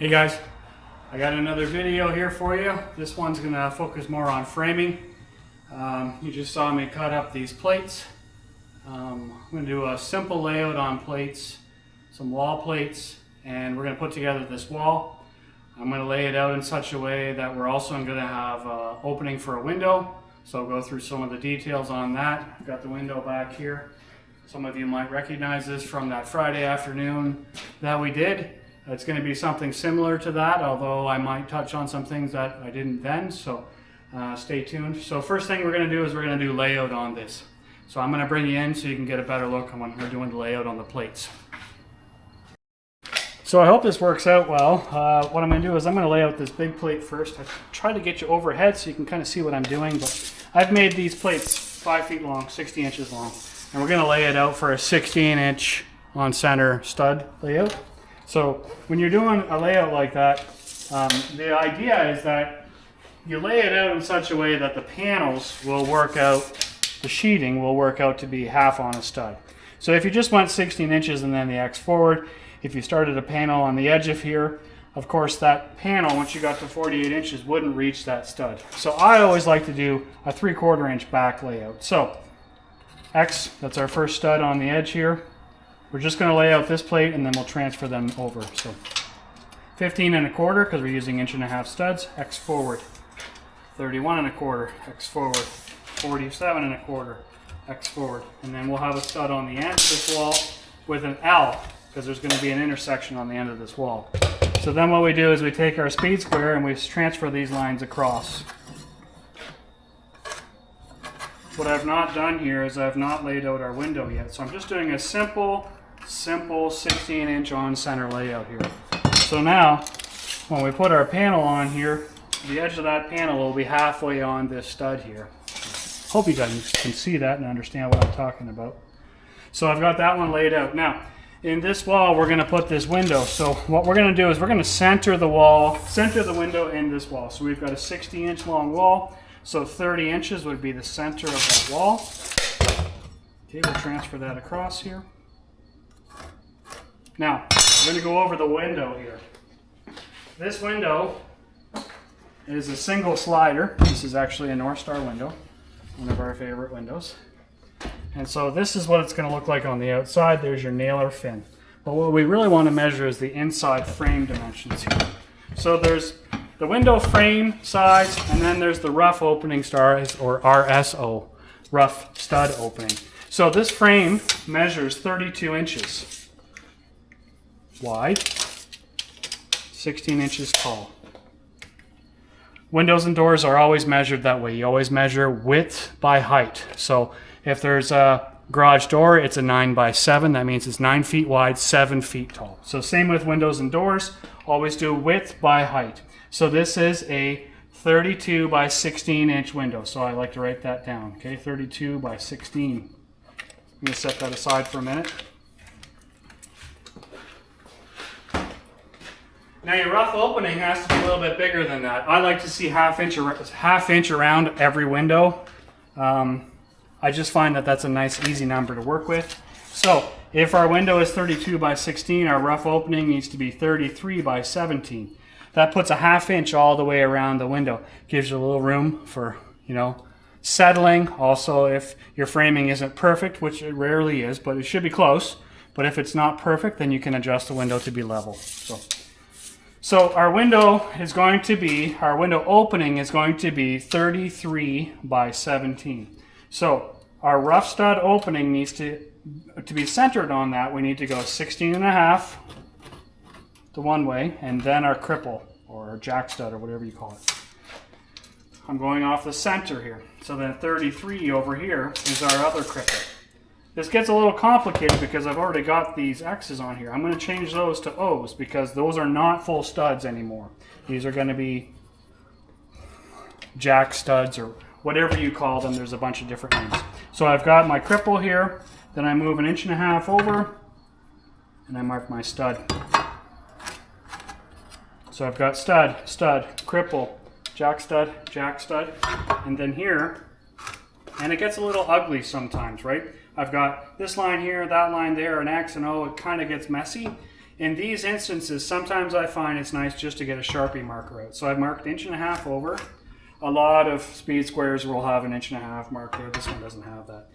Hey guys, I got another video here for you. This one's going to focus more on framing. You just saw me cut up these plates. I'm going to do a simple layout on plates, some wall plates, and we're going to put together this wall. I'm going to lay it out in such a way that we're also going to have an opening for a window. So I'll go through some of the details on that. I've got the window back here. Some of you might recognize this from that Friday afternoon that we did. It's going to be something similar to that, although I might touch on some things that I didn't then, so stay tuned. So first thing we're going to do is we're going to do layout on this. So I'm going to bring you in so you can get a better look on when we're doing the layout on the plates. So I hope this works out well. What I'm going to do is I'm going to lay out this big plate first. I try to get you overhead so you can kind of see what I'm doing, but I've made these plates 5 feet long, 60 inches long, and we're going to lay it out for a 16-inch on center stud layout. So when you're doing a layout like that, the idea is that you lay it out in such a way that the panels will work out, the sheeting will work out to be half on a stud. So if you just went 16 inches and then the X forward, if you started a panel on the edge of here, of course that panel, once you got to 48 inches, wouldn't reach that stud. So I always like to do a 3/4 inch back layout. So X, that's our first stud on the edge here. We're just going to lay out this plate and then we'll transfer them over. So 15 1/4 because we're using 1.5-inch studs, X forward. 31 1/4, X forward. 47 1/4, X forward. And then we'll have a stud on the end of this wall with an L because there's going to be an intersection on the end of this wall. So then what we do is we take our speed square and we transfer these lines across. What I've not done here is I've not laid out our window yet. So I'm just doing a simple 16-inch on center layout here. So now, when we put our panel on here, the edge of that panel will be halfway on this stud here. Hope you guys can see that and understand what I'm talking about. So I've got that one laid out. Now, in this wall, we're going to put this window. So what we're going to do is we're going to center the wall, center the window in this wall. So we've got a 60-inch long wall. So 30 inches would be the center of that wall. Okay, we'll transfer that across here. Now, we're going to go over the window here. This window is a single slider. This is actually a North Star window, one of our favorite windows. And so this is what it's going to look like on the outside. There's your nailer fin. But what we really want to measure is the inside frame dimensions here. So there's the window frame size, and then there's the rough opening size, or RSO, rough stud opening. So this frame measures 32 inches wide, 16 inches tall. Windows and doors are always measured that way. You always measure width by height. So if there's a garage door, it's a 9x7. That means it's 9 feet wide, 7 feet tall. So same with windows and doors. Always do width by height. So this is a 32 by 16 inch window. So I like to write that down. Okay, 32 by 16. I'm going to set that aside for a minute. Now your rough opening has to be a little bit bigger than that. I like to see half inch around every window. I just find that that's a nice easy number to work with. So if our window is 32 by 16, our rough opening needs to be 33 by 17. That puts a ½ inch all the way around the window. Gives you a little room for, settling. Also, if your framing isn't perfect, which it rarely is, but it should be close. But if it's not perfect, then you can adjust the window to be level. So our window opening is going to be 33 by 17. So our rough stud opening needs to be centered on that. We need to go 16.5 to one way, and then our cripple, or our jack stud, or whatever you call it. I'm going off the center here. So then 33 over here is our other cripple. This gets a little complicated because I've already got these X's on here. I'm going to change those to O's because those are not full studs anymore. These are going to be jack studs, or whatever you call them. There's a bunch of different names. So I've got my cripple here, then I move 1.5 inches over, and I mark my stud. So I've got stud, cripple, jack stud, and then here, and it gets a little ugly sometimes, right? I've got this line here, that line there, an X and O. It kind of gets messy. In these instances, sometimes I find it's nice just to get a Sharpie marker out. So I've marked 1.5 inches over. A lot of speed squares will have 1.5 inch mark there. This one doesn't have that.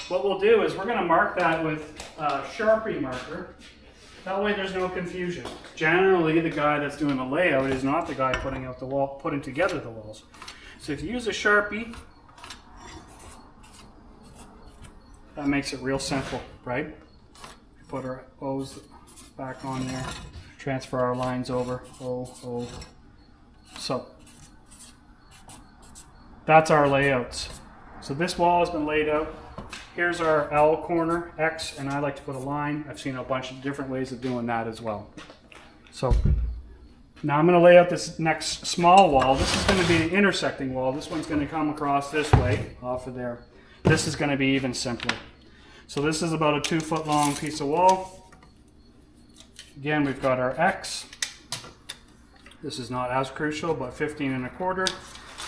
What we'll do is we're going to mark that with a Sharpie marker. That way there's no confusion. Generally, the guy that's doing the layout is not the guy putting out the wall, putting together the walls. So if you use a Sharpie, that makes it real simple, right? Put our O's back on there, transfer our lines over, O. So that's our layouts. So this wall has been laid out. Here's our L corner, X, and I like to put a line. I've seen a bunch of different ways of doing that as well. So now I'm going to lay out this next small wall. This is going to be the intersecting wall. This one's going to come across this way, off of there. This is going to be even simpler. So this is about a 2 foot long piece of wall. Again, we've got our X. This is not as crucial, but 15 1/4.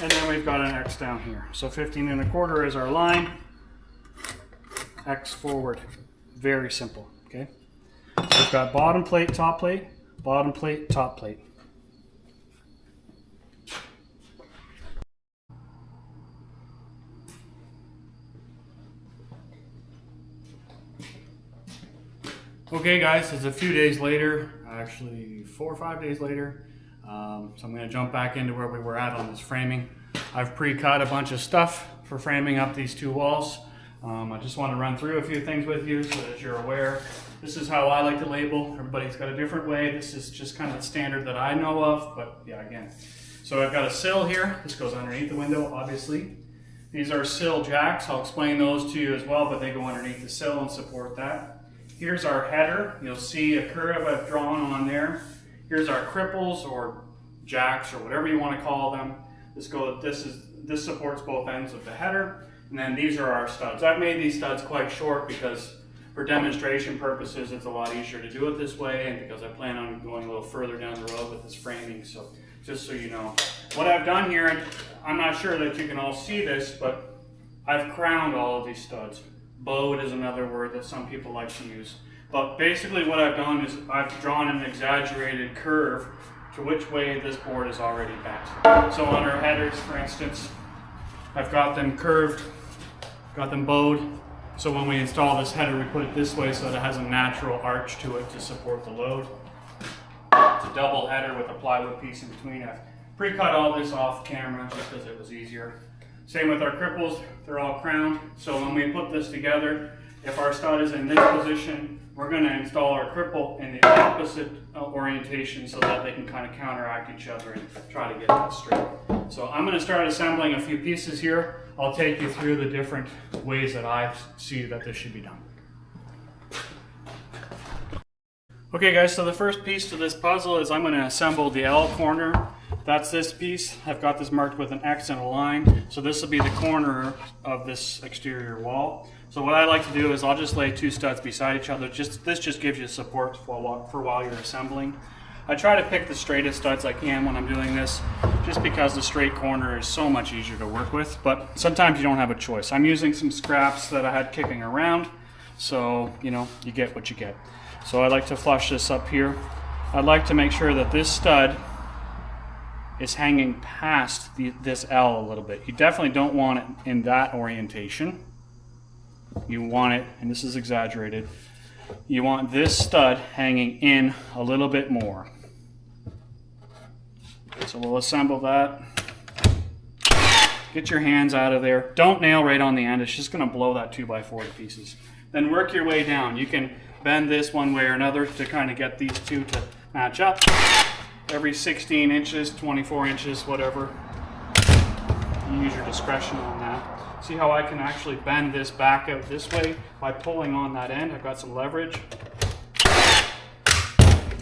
And then we've got an X down here. So 15 1/4 is our line. X forward. Very simple, okay? So we've got bottom plate, top plate, bottom plate, top plate. Okay guys, it's a few days later, actually 4 or 5 days later. So I'm going to jump back into where we were at on this framing. I've pre-cut a bunch of stuff for framing up these 2 walls. I just want to run through a few things with you so that you're aware. This is how I like to label. Everybody's got a different way. This is just kind of the standard that I know of, but yeah, again. So I've got a sill here. This goes underneath the window, obviously. These are sill jacks. I'll explain those to you as well, but they go underneath the sill and support that. Here's our header. You'll see a curve I've drawn on there. Here's our cripples or jacks or whatever you want to call them. This supports both ends of the header. And then these are our studs. I've made these studs quite short because for demonstration purposes it's a lot easier to do it this way, and because I plan on going a little further down the road with this framing. So just so you know. What I've done here, I'm not sure that you can all see this, but I've crowned all of these studs. Bowed is another word that some people like to use. But basically what I've done is I've drawn an exaggerated curve to which way this board is already bent. So on our headers, for instance, I've got them curved, got them bowed. So when we install this header, we put it this way so that it has a natural arch to it to support the load. It's a double header with a plywood piece in between. I've pre-cut all this off camera just because it was easier. Same with our cripples, they're all crowned. So when we put this together, if our stud is in this position, we're going to install our cripple in the opposite orientation so that they can kind of counteract each other and try to get that straight. So I'm going to start assembling a few pieces here. I'll take you through the different ways that I see that this should be done. Okay guys, so the first piece to this puzzle is I'm going to assemble the L corner. That's this piece. I've got this marked with an X and a line. So this will be the corner of this exterior wall. So what I like to do is I'll just lay 2 studs beside each other. This just gives you support for while you're assembling. I try to pick the straightest studs I can when I'm doing this, just because the straight corner is so much easier to work with, but sometimes you don't have a choice. I'm using some scraps that I had kicking around, so you know, you get what you get. So I like to flush this up here. I'd like to make sure that this stud is hanging past this L a little bit. You definitely don't want it in that orientation. You want it, and this is exaggerated, you want this stud hanging in a little bit more. So we'll assemble that. Get your hands out of there. Don't nail right on the end. It's just going to blow that 2x4 to pieces. Then work your way down. You can bend this one way or another to kind of get these two to match up. Every 16 inches, 24 inches, whatever. You use your discretion on that. See how I can actually bend this back out this way by pulling on that end? I've got some leverage.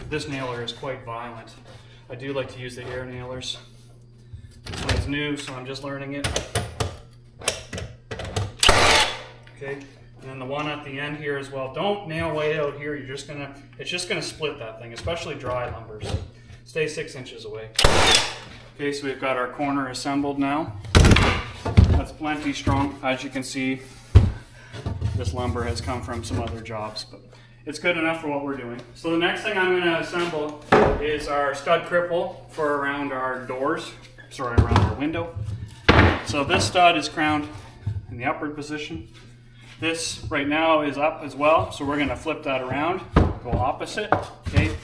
This nailer is quite violent. I do like to use the air nailers. This one's new, so I'm just learning it. Okay, and then the one at the end here as well. Don't nail way out here. It's just gonna split that thing, especially dry lumber. So stay 6 inches away. Okay, so we've got our corner assembled now. That's plenty strong. As you can see, this lumber has come from some other jobs, but it's good enough for what we're doing. So the next thing I'm going to assemble is our stud cripple for around our doors, around our window. So this stud is crowned in the upward position. This right now is up as well, so we're going to flip that around, go opposite. Okay.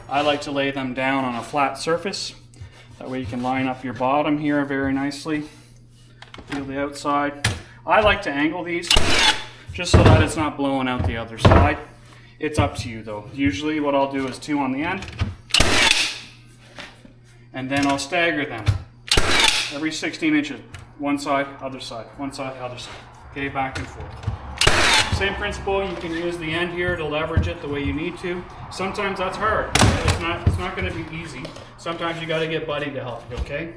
I like to lay them down on a flat surface. That way you can line up your bottom here very nicely. Feel the outside. I like to angle these just so that it's not blowing out the other side. It's up to you though. Usually what I'll do is 2 on the end, and then I'll stagger them every 16 inches. One side, other side, one side, other side. Okay, back and forth. Same principle, you can use the end here to leverage it the way you need to. Sometimes that's hard. It's not going to be easy. Sometimes you got to get Buddy to help you, okay?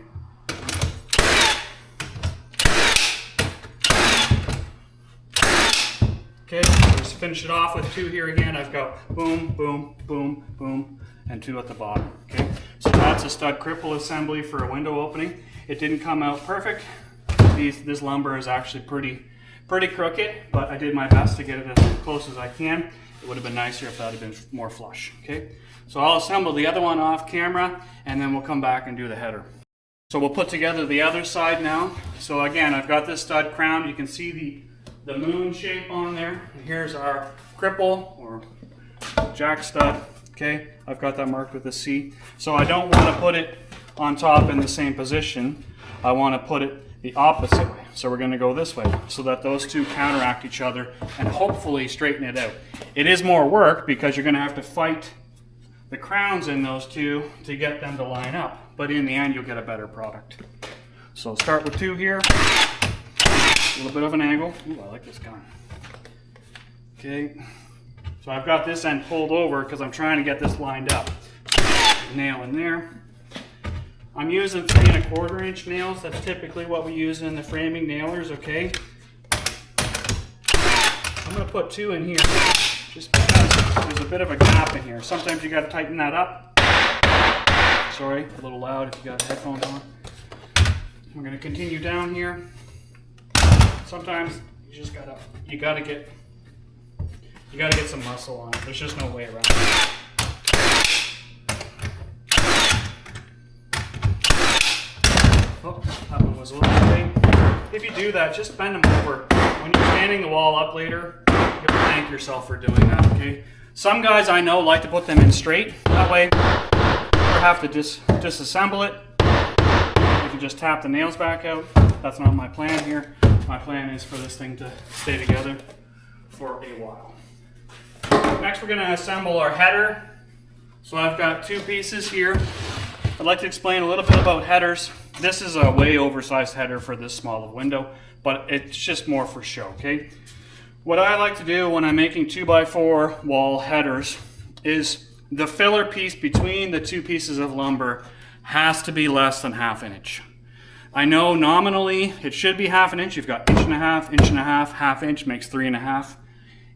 Okay, just finish it off with 2 here again. I've got boom, boom, boom, boom, and 2 at the bottom, okay? So that's a stud cripple assembly for a window opening. It didn't come out perfect. This lumber is actually pretty crooked, but I did my best to get it as close as I can. It would have been nicer if that had been more flush, okay? So I'll assemble the other one off camera, and then we'll come back and do the header. So we'll put together the other side now. So again, I've got this stud crown. You can see the moon shape on there. And here's our cripple, or jack stud, okay? I've got that marked with a C. So I don't want to put it on top in the same position. I want to put it the opposite way. So we're going to go this way so that those 2 counteract each other and hopefully straighten it out. It is more work because you're going to have to fight the crowns in those 2 to get them to line up, but in the end you'll get a better product. So start with 2 here, a little bit of an angle. Ooh, I like this gun. Okay, so I've got this end pulled over because I'm trying to get this lined up. Nail in there. I'm using 3 1/4 inch nails. That's typically what we use in the framing nailers, okay? I'm going to put 2 in here just because there's a bit of a gap in here. Sometimes you got to tighten that up. Sorry, a little loud if you got headphones on. We're going to continue down here. Sometimes you gotta get some muscle on it. There's just no way around it. Oh, that one was a little tight. If you do that, just bend them over. When you're standing the wall up later, you'll thank yourself for doing that, okay? Some guys I know like to put them in straight. That way, you have to disassemble it. You can just tap the nails back out. That's not my plan here. My plan is for this thing to stay together for a while. Next, we're going to assemble our header. So I've got 2 pieces here. I'd like to explain a little bit about headers. This is a way oversized header for this small of window, but it's just more for show, okay? What I like to do when I'm making 2x4 wall headers is the filler piece between the 2 pieces of lumber has to be less than 1/2 inch. I know nominally it should be 1/2 inch. You've got 1.5 inch, 1.5 inch makes 3.5.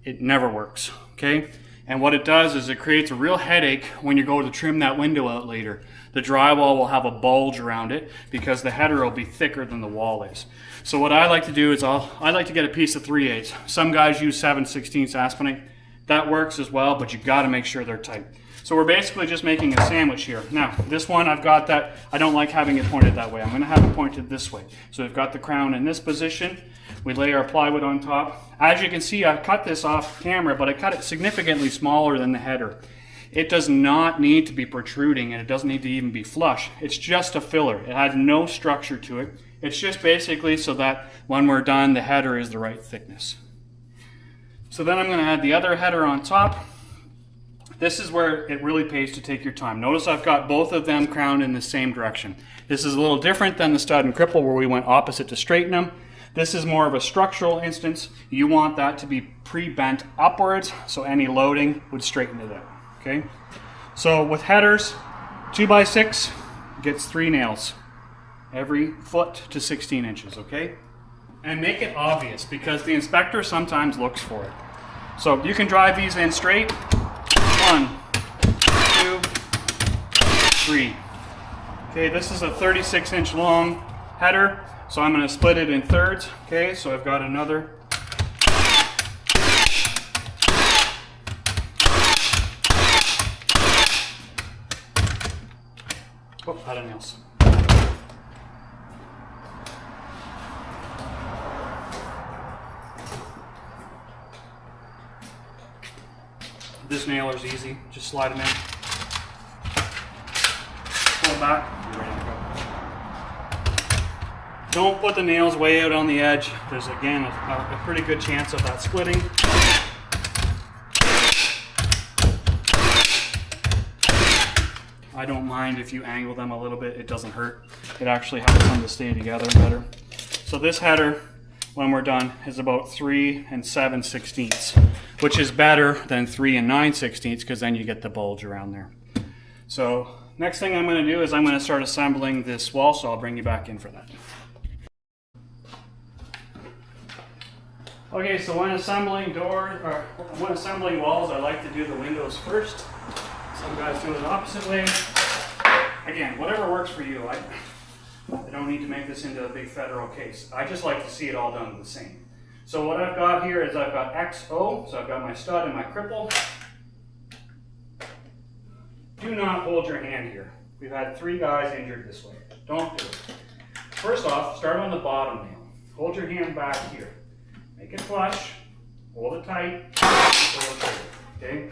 It never works, okay? And what it does is it creates a real headache when you go to trim that window out later. The drywall will have a bulge around it because the header will be thicker than the wall is. So what I like to do is I like to get a piece of 3/8. Some guys use 7/16 aspenite. That works as well, but you got to make sure they're tight. So we're basically just making a sandwich here. Now, this one I've got that, I don't like having it pointed that way. I'm going to have it pointed this way. So we've got the crown in this position. We lay our plywood on top. As you can see, I cut this off camera, but I cut it significantly smaller than the header. It does not need to be protruding, and it doesn't need to even be flush. It's just a filler. It has no structure to it. It's just basically so that when we're done, the header is the right thickness. So then I'm going to add the other header on top. This is where it really pays to take your time. Notice I've got both of them crowned in the same direction. This is a little different than the stud and cripple where we went opposite to straighten them. This is more of a structural instance. You want that to be pre-bent upwards so any loading would straighten it out. Okay? So with headers, 2x6 gets 3 nails every foot to 16 inches, okay? And make it obvious because the inspector sometimes looks for it. So you can drive these in straight. 1, 2, 3. Okay, this is a 36-inch long header, so I'm going to split it in thirds. Okay, so I've got another out of nails. This nailer's easy, just slide them in. Pull it back, you're ready to go. Don't put the nails way out on the edge. There's again a pretty good chance of that splitting. I don't mind if you angle them a little bit, it doesn't hurt. It actually helps them to stay together better. So this header, when we're done, is about 3 7/16, which is better than 3 9/16 because then you get the bulge around there. So next thing I'm going to do is I'm going to start assembling this wall, so I'll bring you back in for that. Okay, so when assembling doors, or when assembling walls, I like to do the windows first. Some guys do it the opposite way. Again, whatever works for you. I don't need to make this into a big federal case. I just like to see it all done the same. So what I've got here is I've got XO, so I've got my stud and my cripple. Do not hold your hand here. We've had 3 guys injured this way. Don't do it. First off, start on the bottom nail. Hold your hand back here. Make it flush, hold it tight, pull it through, okay?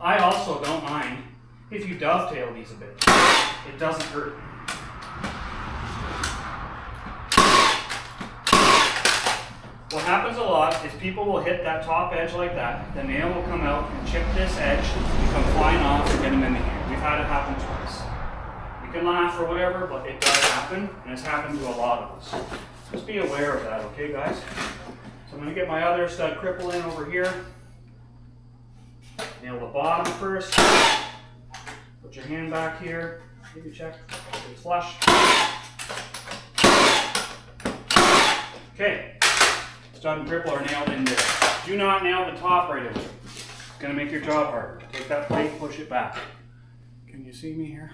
I also don't mind if you dovetail these a bit. It doesn't hurt. What happens a lot is people will hit that top edge like that, the nail will come out and chip this edge, and come flying off and get them in the hand. We've had it happen twice. You can laugh or whatever, but it does happen, and it's happened to a lot of us. Just be aware of that, okay guys? So I'm going to get my other stud cripple in over here. Nail the bottom first. Put your hand back here. Maybe check. It's flush. Okay. Stud and cripple are nailed in there. Do not nail the top right away. It's going to make your job harder. Take that plate, push it back. Can you see me here?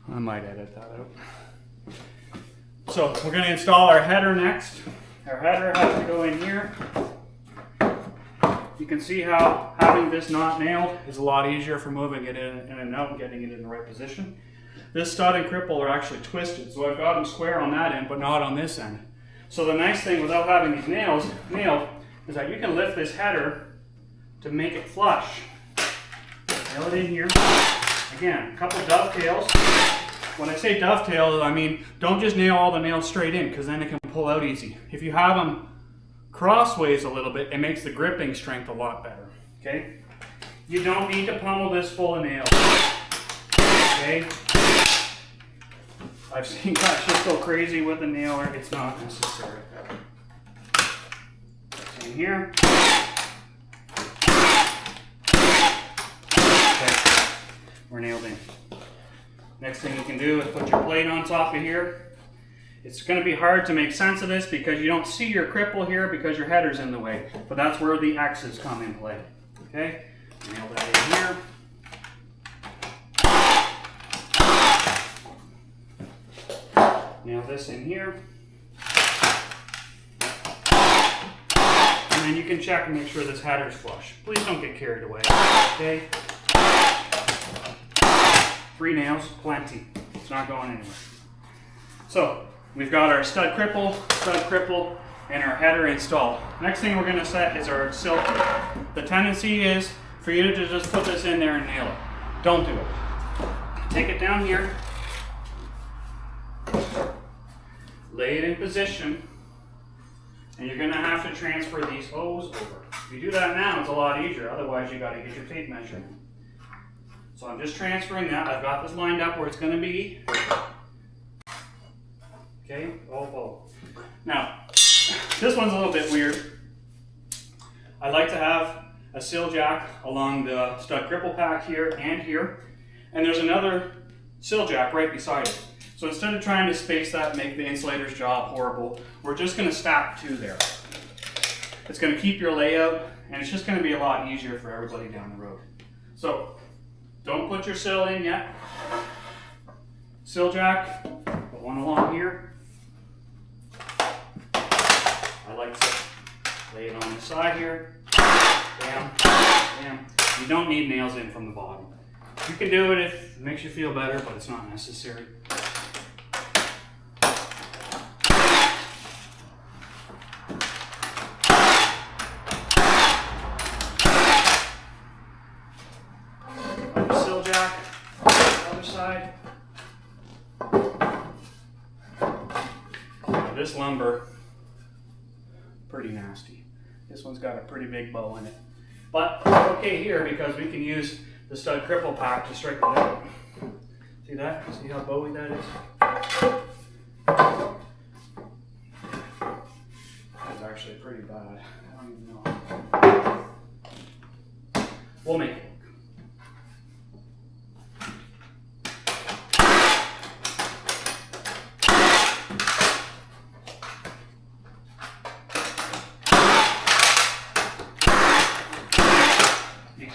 I might edit that out. So we're going to install our header next. Our header has to go in here. You can see how having this not nailed is a lot easier for moving it in and out and getting it in the right position. This stud and cripple are actually twisted, so I've got them square on that end, but not on this end. So the nice thing without having these nails nailed is that you can lift this header to make it flush. Nail it in here. Again, a couple dovetails. When I say dovetail, I mean don't just nail all the nails straight in because then it can pull out easy. If you have them crossways a little bit, it makes the gripping strength a lot better. Okay? You don't need to pummel this full of nails. Okay? I've seen guys just go crazy with the nailer. It's not necessary. In here. Okay. We're nailed in. Next thing you can do is put your plate on top of here. It's going to be hard to make sense of this because you don't see your cripple here because your header's in the way. But that's where the X's come in play. Okay? Nail that in here. Nail this in here. And then you can check and make sure this header's flush. Please don't get carried away. Okay? 3 nails, plenty. It's not going anywhere. So, we've got our stud cripple, and our header installed. Next thing we're going to set is our sill plate. The tendency is for you to just put this in there and nail it. Don't do it. Take it down here, lay it in position, and you're going to have to transfer these O's over. If you do that now, it's a lot easier. Otherwise, you got to get your tape measure. So I'm just transferring that. I've got this lined up where it's going to be. Okay, oh. Now, this one's a little bit weird. I like to have a sill jack along the stud cripple pack here and here. And there's another sill jack right beside it. So instead of trying to space that and make the insulator's job horrible, we're just going to stack 2 there. It's going to keep your layout, and it's just going to be a lot easier for everybody down the road. So, don't put your sill in yet. Sill jack, put one along here. I like to Lay it on the side here. Bam, bam. You don't need nails in from the bottom. You can do it if it makes you feel better, but it's not necessary. Sill jack, other side. This lumber, pretty nasty. This one's got a pretty big bow in it. But it's okay here because we can use the stud cripple pack to straighten it out. See that? See how bowy that is? That's actually pretty bad. I don't even know. We'll make it.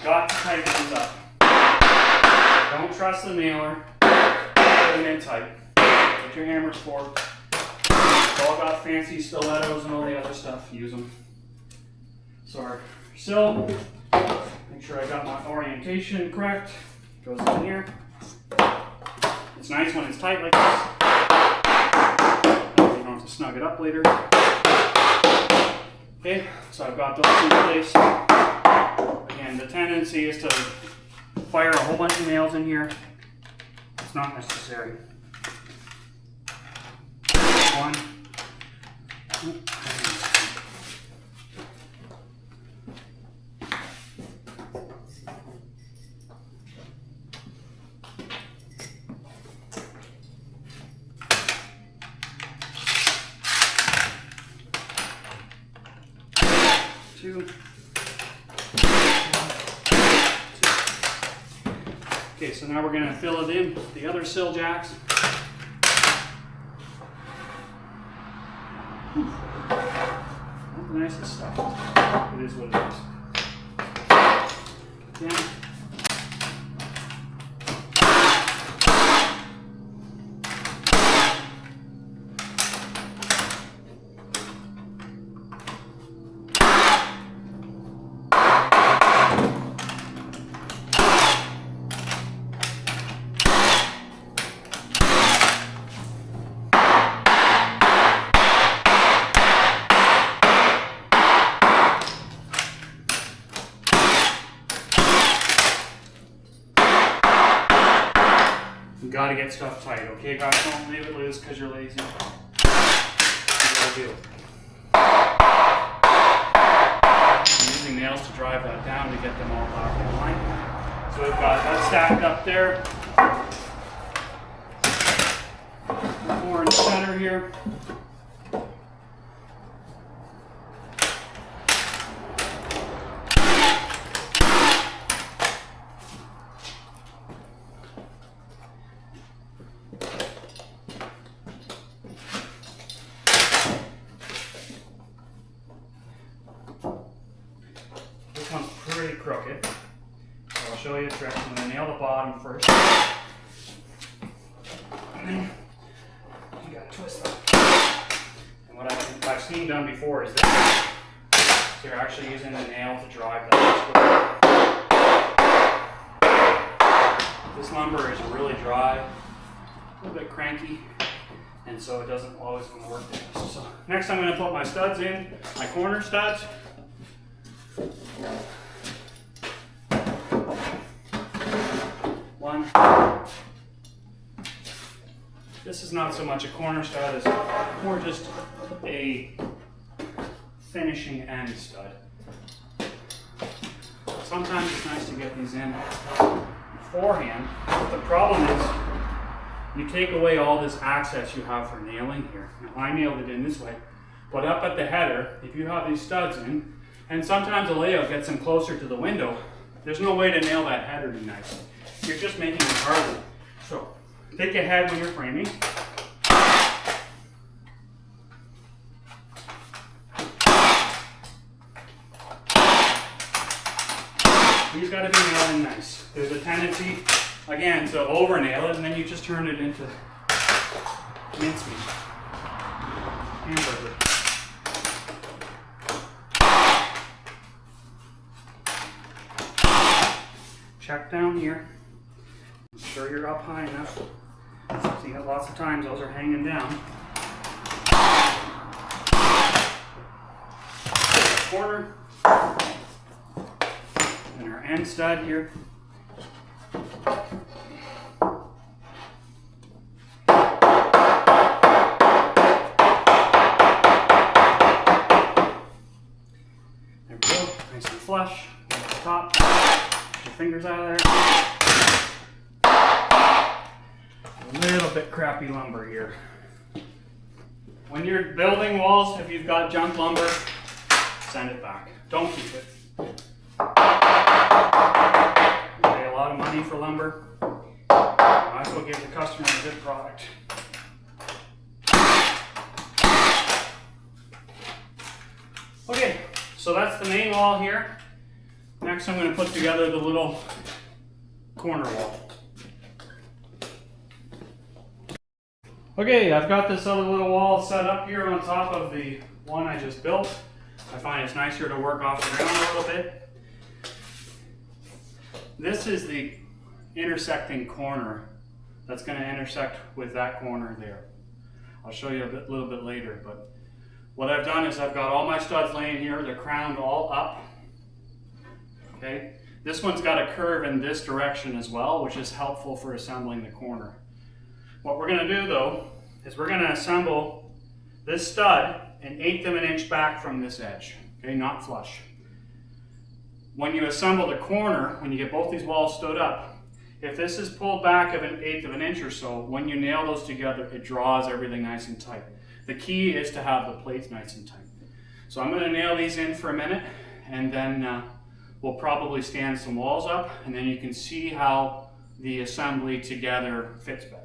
Got to tighten these up. Don't trust the nailer. Put them in tight. Get your hammers forward. It's all got fancy stilettos and all the other stuff. Use them. So our sill. Make sure I got my orientation correct. Goes in here. It's nice when it's tight like this. You don't have to snug it up later. Okay, so I've got those in place. Again, the tendency is to fire a whole bunch of nails in here. It's not necessary. One. 2. Okay, so now we're going to fill it in with the other sill jacks. Not the nicest stuff. It is what it is. Again. You gotta get stuff tight, okay guys? Don't leave it loose because you're lazy. You gotta do it. I'm using nails to drive that down to get them all back in line. So we've got that stacked up there. 4 in the center here. Pretty crooked, so I'll show you a trick. I'm going to nail the bottom first, and then you got to twist them. And what I've seen done before is this. So you're actually using the nail to drive that. This lumber is really dry, a little bit cranky, and so it doesn't always want to work the best. So next I'm going to put my studs in, my corner studs. One. This is not so much a corner stud as more just a finishing end stud. Sometimes it's nice to get these in beforehand, but the problem is you take away all this access you have for nailing here. Now I nailed it in this way, but up at the header, if you have these studs in, and sometimes the layout gets them closer to the window, there's no way to nail that header nicely. You're just making it harder. So, take a head when you're framing. These got to be nailed in nice. There's a tendency, again, to over nail it, and then you just turn it into mincemeat. Hamburger. check down here. Make sure you're up high enough. I've seen it lots of times, those are hanging down. Corner. And our end stud here. There we go, nice and flush. At the top. Get your fingers out of there. A little bit crappy lumber here. When you're building walls, if you've got junk lumber, send it back. Don't keep it. You pay a lot of money for lumber. Might as well give the customer a good product. Okay, so that's the main wall here. Next I'm going to put together the little corner wall. Okay, I've got this other little wall set up here on top of the one I just built. I find it's nicer to work off the ground a little bit. This is the intersecting corner that's going to intersect with that corner there. I'll show you a little bit later, but what I've done is I've got all my studs laying here. They're crowned all up. Okay, this one's got a curve in this direction as well, which is helpful for assembling the corner. What we're going to do though is we're going to assemble this stud an 1/8 of an inch back from this edge, okay, not flush. When you assemble the corner, when you get both these walls stood up, if this is pulled back of an 1/8 of an inch or so, when you nail those together, it draws everything nice and tight. The key is to have the plates nice and tight. So I'm going to nail these in for a minute, and then we'll probably stand some walls up, and then you can see how the assembly together fits better.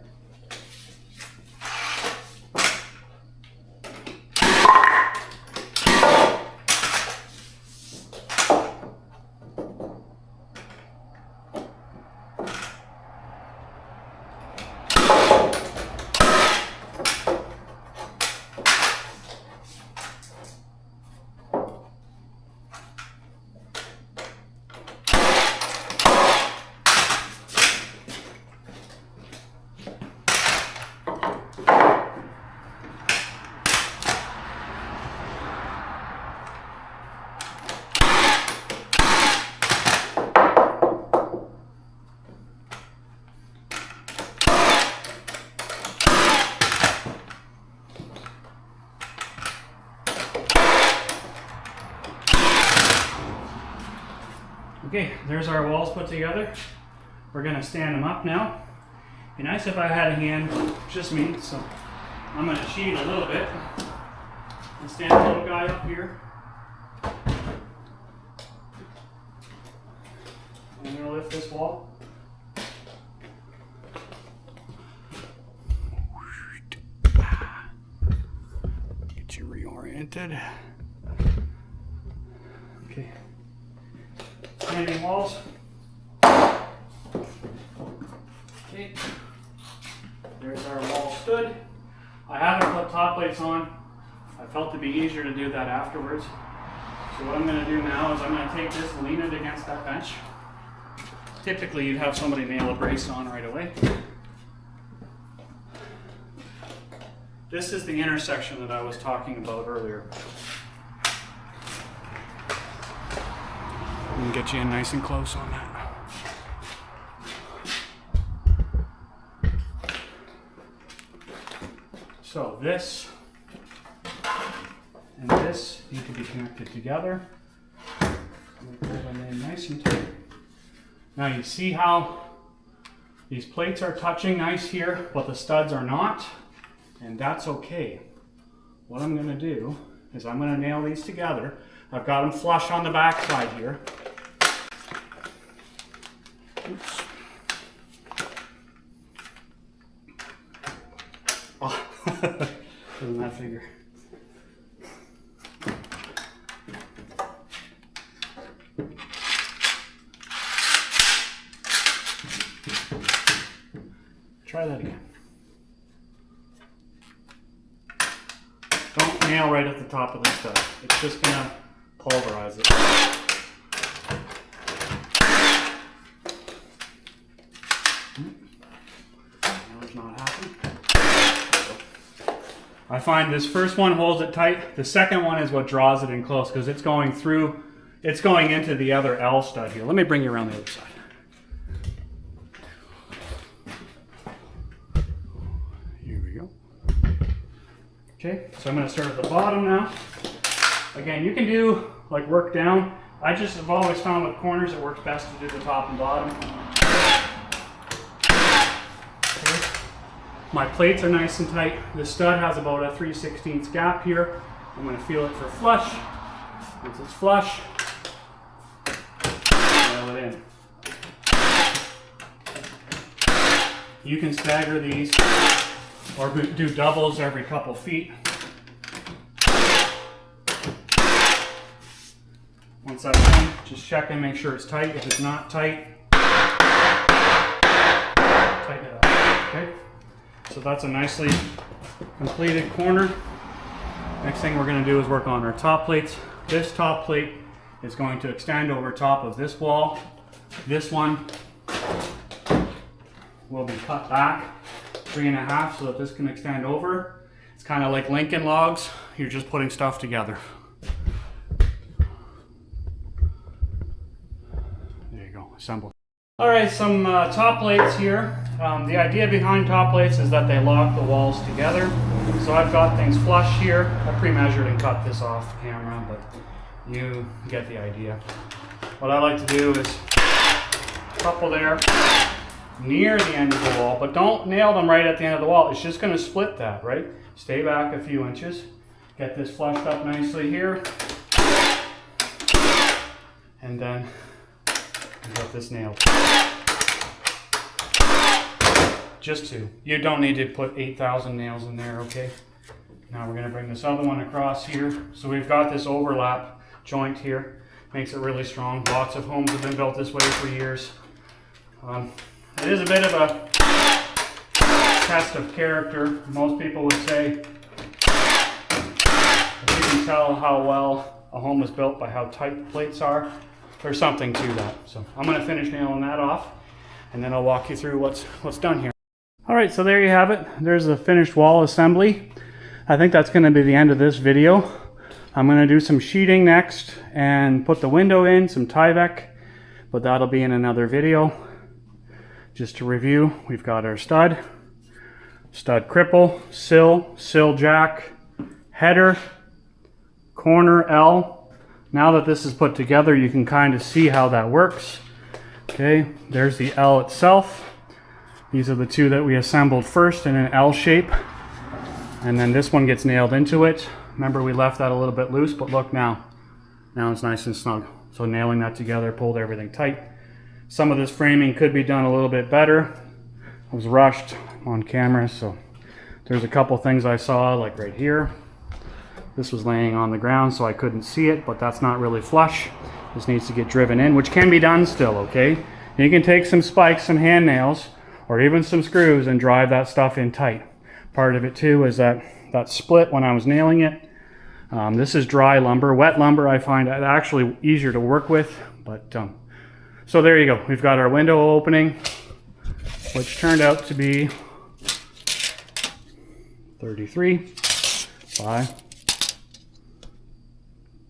Okay, there's our walls put together. We're going to stand them up now. Be nice if I had a hand, just me, so I'm going to cheat a little bit and stand the little guy up here. I'm going to lift this wall. Get you reoriented. Okay. Standing walls. Okay. There's our wall stood. I haven't put top plates on. I felt it'd be easier to do that afterwards. So what I'm going to do now is I'm going to take this and lean it against that bench. Typically you'd have somebody nail a brace on right away. This is the intersection that I was talking about earlier. I can get you in nice and close on that. So this and this need to be connected together. Pull them in nice and tight. Now you see how these plates are touching nice here, but the studs are not, and that's okay. What I'm going to do is I'm going to nail these together. I've got them flush on the back side here. Oops. Oh, doesn't that figure? Try that again. Don't nail right at the top of the stud. It's just going to pulverize it. Nailer's not happy. I find this first one holds it tight. The second one is what draws it in close because it's going through, it's going into the other L stud here. Let me bring you around the other side. Here we go. Okay, so I'm going to start at the bottom now. Again, you can do like work down. I just have always found with corners it works best to do the top and bottom. Okay. My plates are nice and tight. The stud has about a 3/16 gap here. I'm going to feel it for flush. Once it's flush, nail it in. You can stagger these or do doubles every couple feet. Once that's done, just check and make sure it's tight. If it's not tight, tighten it up. Okay? So that's a nicely completed corner. Next thing we're going to do is work on our top plates. This top plate is going to extend over top of this wall. This one will be cut back 3.5 so that this can extend over. It's kind of like Lincoln logs. You're just putting stuff together. There you go, assembled. All right, some top plates here. The idea behind top plates is that they lock the walls together. So I've got things flush here. I pre-measured and cut this off camera, but you get the idea. What I like to do is a couple there near the end of the wall, but don't nail them right at the end of the wall. It's just going to split that, right? Stay back a few inches. Get this flushed up nicely here. And then got this nailed. Just 2. You don't need to put 8,000 nails in there, okay? Now we're going to bring this other one across here. So we've got this overlap joint here. Makes it really strong. Lots of homes have been built this way for years. It is a bit of a test of character. Most people would say if you can tell how well a home was built by how tight the plates are, there's something to that. So I'm going to finish nailing that off, and then I'll walk you through what's done here. All right, so there you have it. There's a finished wall assembly. I think that's going to be the end of this video. I'm going to do some sheeting next and put the window in, some Tyvek, but that'll be in another video. Just to review, we've got our stud cripple, sill jack, header, corner L. Now that this is put together, you can kind of see how that works. Okay, there's the L itself. These are the two that we assembled first in an L shape. And then this one gets nailed into it. Remember, we left that a little bit loose, but look now. Now it's nice and snug. So nailing that together pulled everything tight. Some of this framing could be done a little bit better. I was rushed on camera, so there's a couple things I saw, like right here. This was laying on the ground, so I couldn't see it, but that's not really flush. This needs to get driven in, which can be done still, okay? You can take some spikes, some hand nails, or even some screws and drive that stuff in tight. Part of it too is that split when I was nailing it. This is dry lumber. Wet lumber I find actually easier to work with, but so there you go. We've got our window opening, which turned out to be 33 by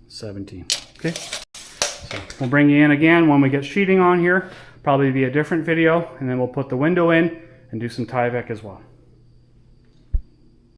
17. Okay, so we'll bring you in again when we get sheeting on here. Probably be a different video, and then we'll put the window in and do some Tyvek as well.